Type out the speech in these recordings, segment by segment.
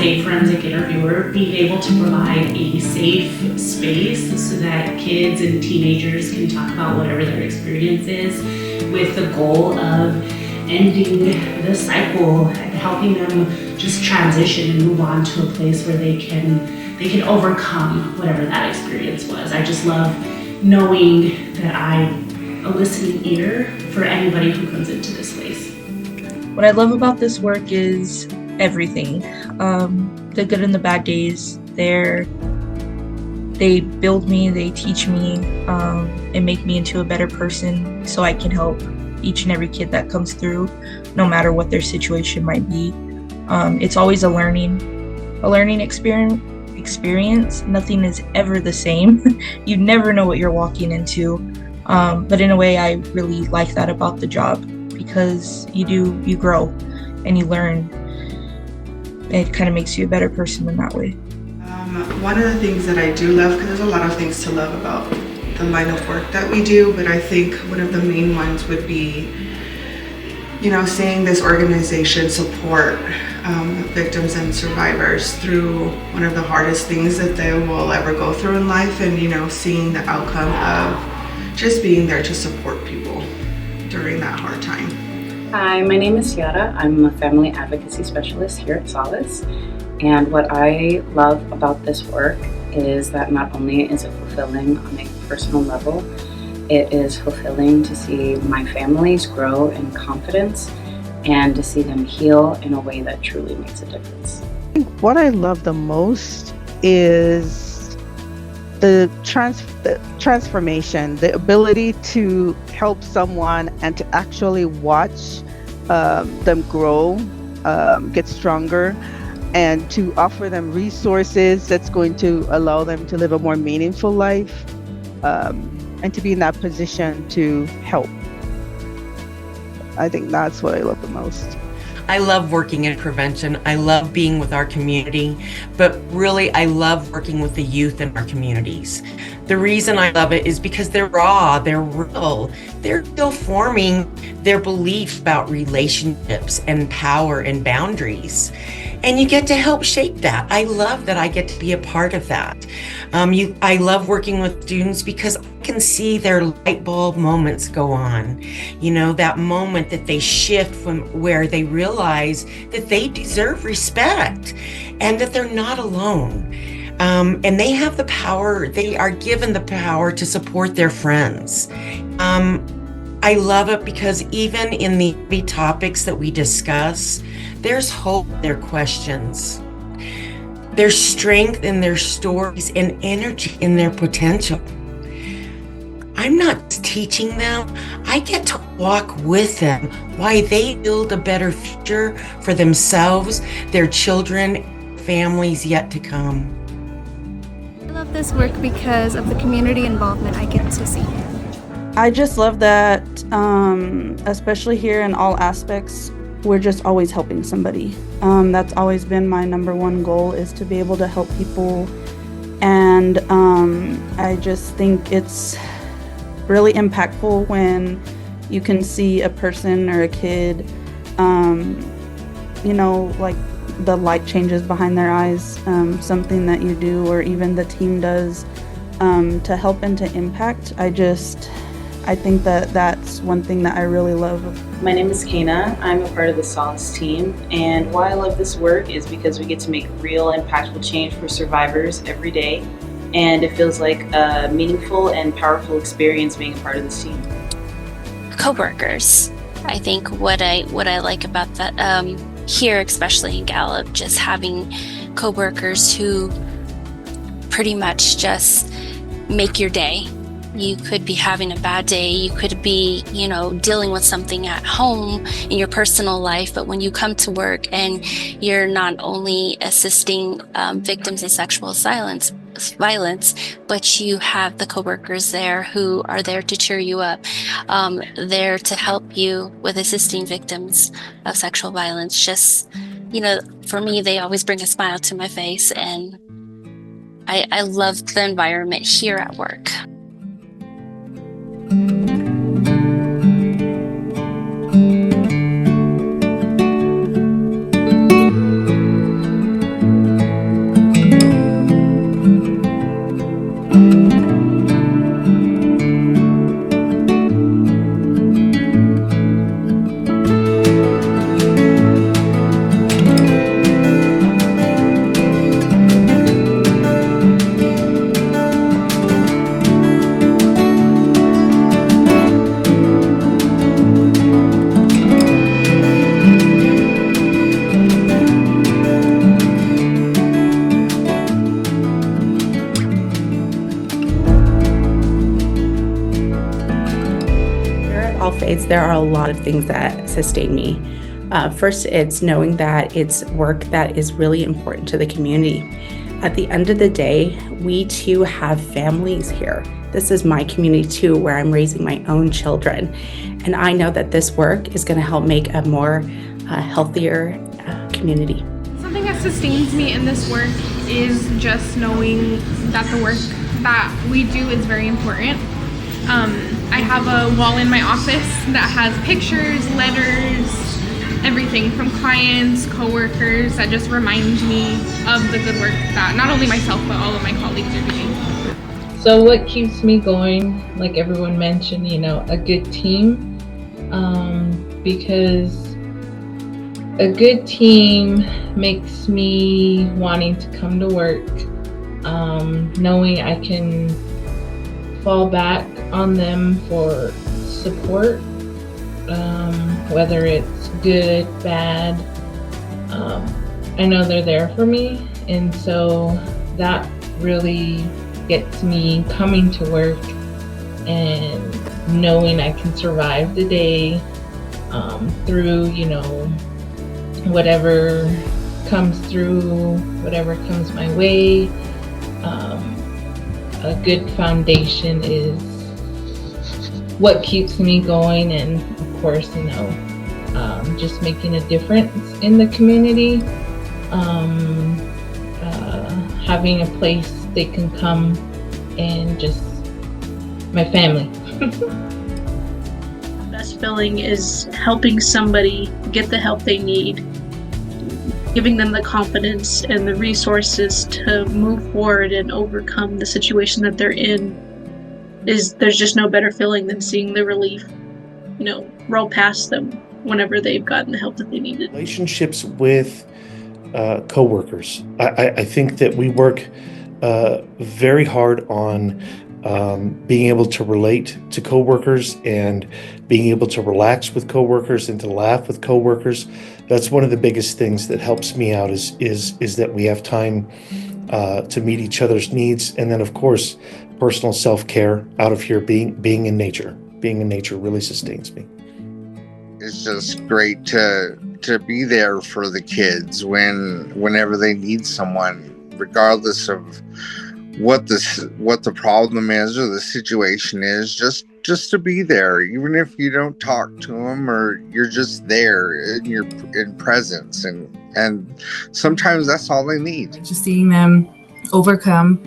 a forensic interviewer, being able to provide a safe space so that kids and teenagers can talk about whatever their experience is, with the goal of ending the cycle and helping them just transition and move on to a place where they can overcome whatever that experience was. I just love knowing that I'm a listening ear for anybody who comes into this space. What I love about this work is everything. The good and the bad days. They build me, they teach me, and make me into a better person so I can help each and every kid that comes through, no matter what their situation might be. It's always a learning experience. Nothing is ever the same. You never know what you're walking into. But in a way, I really like that about the job, because you grow and you learn. It kind of makes you a better person in that way. One of the things that I do love, because there's a lot of things to love about the line of work that we do, but I think one of the main ones would be, seeing this organization support victims and survivors through one of the hardest things that they will ever go through in life, and seeing the outcome of just being there to support people during that hard time. Hi, my name is Ciara. I'm a family advocacy specialist here at Solace, and what I love about this work is that not only is it fulfilling on a personal level, it is fulfilling to see my families grow in confidence and to see them heal in a way that truly makes a difference. What I love the most is the transformation, the ability to help someone and to actually watch them grow, get stronger, and to offer them resources that's going to allow them to live a more meaningful life, and to be in that position to help. I think that's what I love the most. I love working in prevention. I love being with our community, but really I love working with the youth in our communities. The reason I love it is because they're raw, they're real, they're still forming their belief about relationships and power and boundaries. And you get to help shape that. I love that I get to be a part of that. I love working with students because I can see their light bulb moments go on. That moment that they shift from where they realize that they deserve respect and that they're not alone. And they have the power, they are given the power to support their friends. I love it because even in the heavy topics that we discuss, there's hope in their questions. There's strength in their stories and energy in their potential. I'm not teaching them. I get to walk with them why they build a better future for themselves, their children, families yet to come. I love this work because of the community involvement I get to see. I just love that, especially here in all aspects, we're just always helping somebody. That's always been my number one goal, is to be able to help people. And I just think it's really impactful when you can see a person or a kid, like the light changes behind their eyes, something that you do or even the team does to help and to impact. I think that that's one thing that I really love. My name is Kana. I'm a part of the Solace team, and why I love this work is because we get to make real impactful change for survivors every day, and it feels like a meaningful and powerful experience being a part of this team. Coworkers. I think what I like about that here, especially in Gallup, just having coworkers who pretty much just make your day. You could be having a bad day, you could be, dealing with something at home in your personal life, but when you come to work and you're not only assisting victims of sexual violence, but you have the coworkers there who are there to cheer you up, there to help you with assisting victims of sexual violence. Just, for me, they always bring a smile to my face, and I love the environment here at work. there are a lot of things that sustain me. First, it's knowing that it's work that is really important to the community. At the end of the day, we too have families here. This is my community too, where I'm raising my own children. And I know that this work is going to help make a more healthier community. Something that sustains me in this work is just knowing that the work that we do is very important. I have a wall in my office that has pictures, letters, everything from clients, coworkers that just remind me of the good work that not only myself but all of my colleagues are doing. So what keeps me going, like everyone mentioned, a good team, because a good team makes me wanting to come to work, knowing I can fall back on them for support, whether it's good, bad. I know they're there for me, and so that really gets me coming to work and knowing I can survive the day through, whatever comes through, whatever comes my way. A good foundation is what keeps me going, and of course, just making a difference in the community, having a place they can come and just my family. The best feeling is helping somebody get the help they need, giving them the confidence and the resources to move forward and overcome the situation that they're in. There's just no better feeling than seeing the relief, roll past them whenever they've gotten the help that they needed. Relationships with coworkers. I think that we work very hard on being able to relate to coworkers and being able to relax with coworkers and to laugh with coworkers. That's one of the biggest things that helps me out is that we have time to meet each other's needs, and then of course personal self-care out of here. Being in nature really sustains me. It's just great to be there for the kids whenever they need someone, regardless of what the problem is or the situation is. Just to be there, even if you don't talk to them or you're just there in presence, and sometimes that's all they need. Just seeing them overcome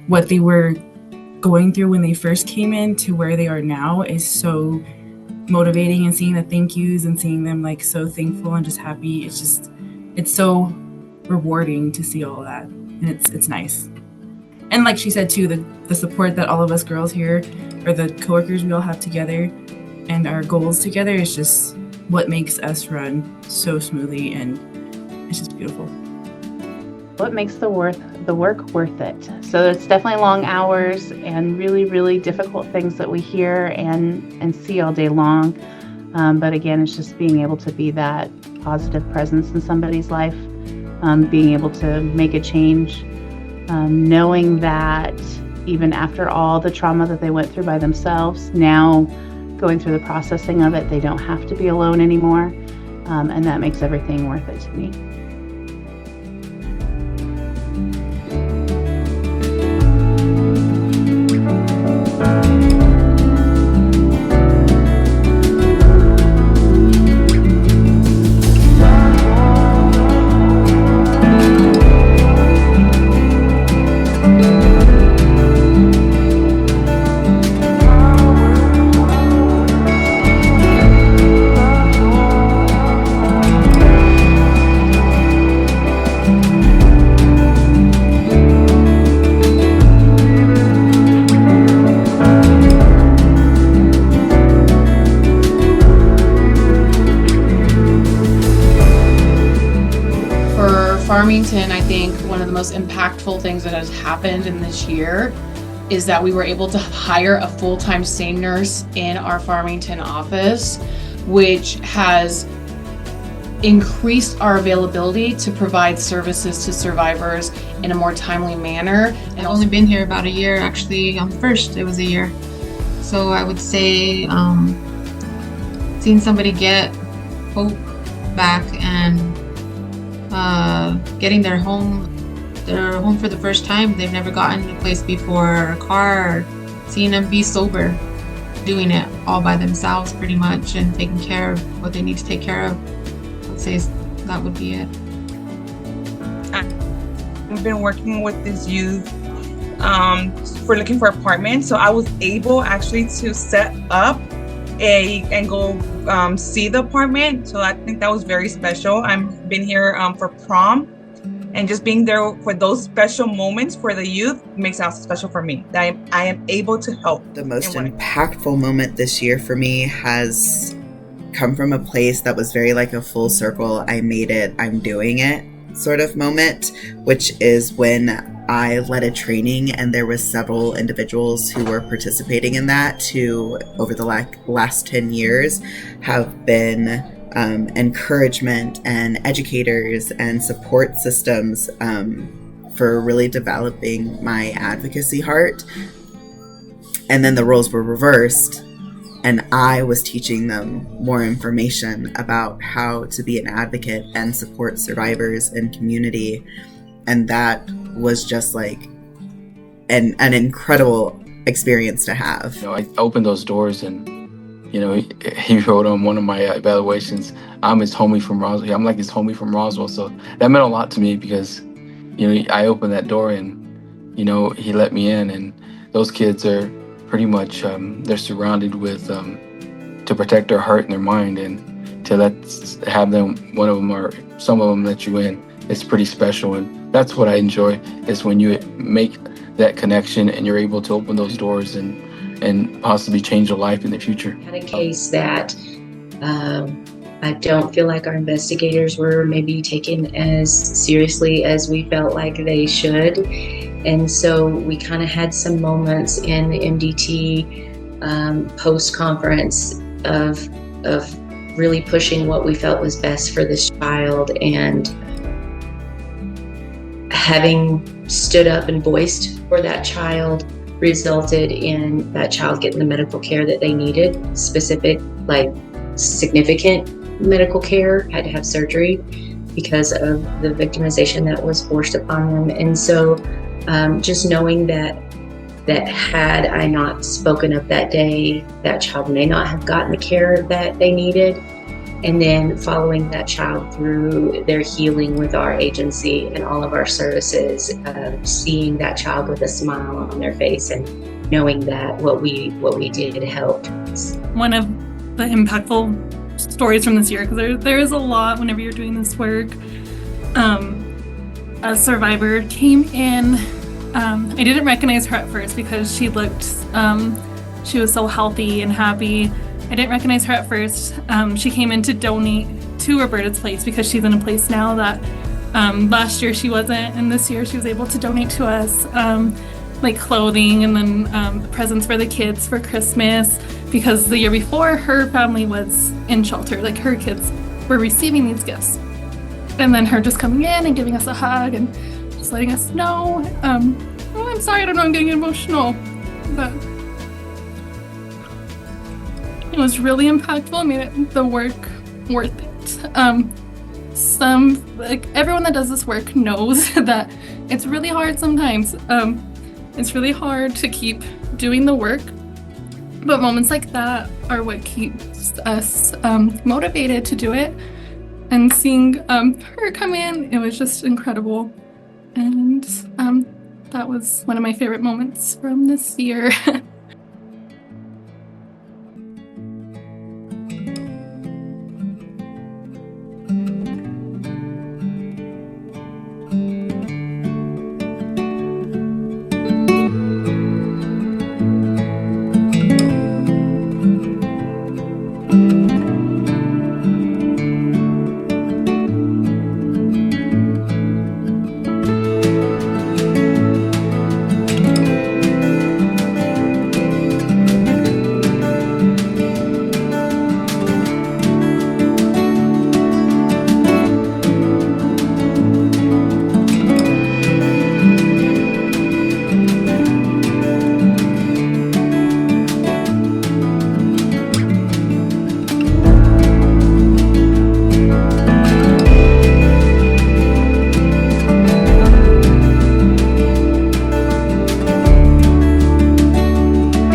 what they were going through when they first came in to where they are now is so motivating, and seeing the thank yous and seeing them so thankful and just happy. It's so rewarding to see all of that, and it's nice. And like she said too, the support that all of us girls here, or the coworkers we all have together and our goals together, is just what makes us run so smoothly, and it's just beautiful. What makes the work worth it? So it's definitely long hours and really, really difficult things that we hear and see all day long. But again, it's just being able to be that positive presence in somebody's life, being able to make a change, knowing that even after all the trauma that they went through by themselves, now going through the processing of it, they don't have to be alone anymore. And that makes everything worth it to me. Farmington, I think one of the most impactful things that has happened in this year is that we were able to hire a full-time SANE nurse in our Farmington office, which has increased our availability to provide services to survivors in a more timely manner. I've only been here about a year, actually. On the 1st, it was a year. So I would say seeing somebody get hope back and getting their home for the first time. They've never gotten a place before, or a car, or seeing them be sober, doing it all by themselves pretty much, and taking care of what they need to take care of. I'd say that would be it. I've been working with this youth for looking for apartments, so I was able actually to set up and go see the apartment. So I think that was very special. I've been here for prom, and just being there for those special moments for the youth makes it special for me, that I am able to help. The most impactful moment this year for me has come from a place that was very like a full circle, I made it, I'm doing it sort of moment, which is when I led a training and there was several individuals who were participating in that who over the last 10 years have been encouragement and educators and support systems for really developing my advocacy heart. And then the roles were reversed, and I was teaching them more information about how to be an advocate and support survivors and community. And that was just like an incredible experience to have. I opened those doors, and he wrote on one of my evaluations, I'm his homie from Roswell. I'm like his homie from Roswell. So that meant a lot to me because, I opened that door and, he let me in, and those kids are pretty much, they're surrounded with, to protect their heart and their mind, and to have them, one of them or some of them let you in, it's pretty special. And that's what I enjoy, is when you make that connection and you're able to open those doors and possibly change a life in the future. Had a case that I don't feel like our investigators were maybe taken as seriously as we felt like they should. And so we kind of had some moments in the MDT post-conference of really pushing what we felt was best for this child, and having stood up and voiced for that child resulted in that child getting the medical care that they needed, significant medical care, had to have surgery because of the victimization that was forced upon them. And so just knowing that had I not spoken up that day, that child may not have gotten the care that they needed. And then following that child through their healing with our agency and all of our services, seeing that child with a smile on their face and knowing that what we did helped. One of the impactful stories from this year, because there is a lot whenever you're doing this work. A survivor came in. I didn't recognize her at first because she looked, she was so healthy and happy. I didn't recognize her at first. She came in to donate to Roberta's place because she's in a place now that last year she wasn't, and this year she was able to donate to us like clothing and then presents for the kids for Christmas, because the year before her family was in shelter, like her kids were receiving these gifts. And then her just coming in and giving us a hug and just letting us know, oh, I'm sorry, I don't know, I'm getting emotional, but it was really impactful. It made the work worth it. Everyone that does this work knows that it's really hard sometimes. It's really hard to keep doing the work, but moments like that are what keeps us motivated to do it. And seeing her come in, it was just incredible. And that was one of my favorite moments from this year.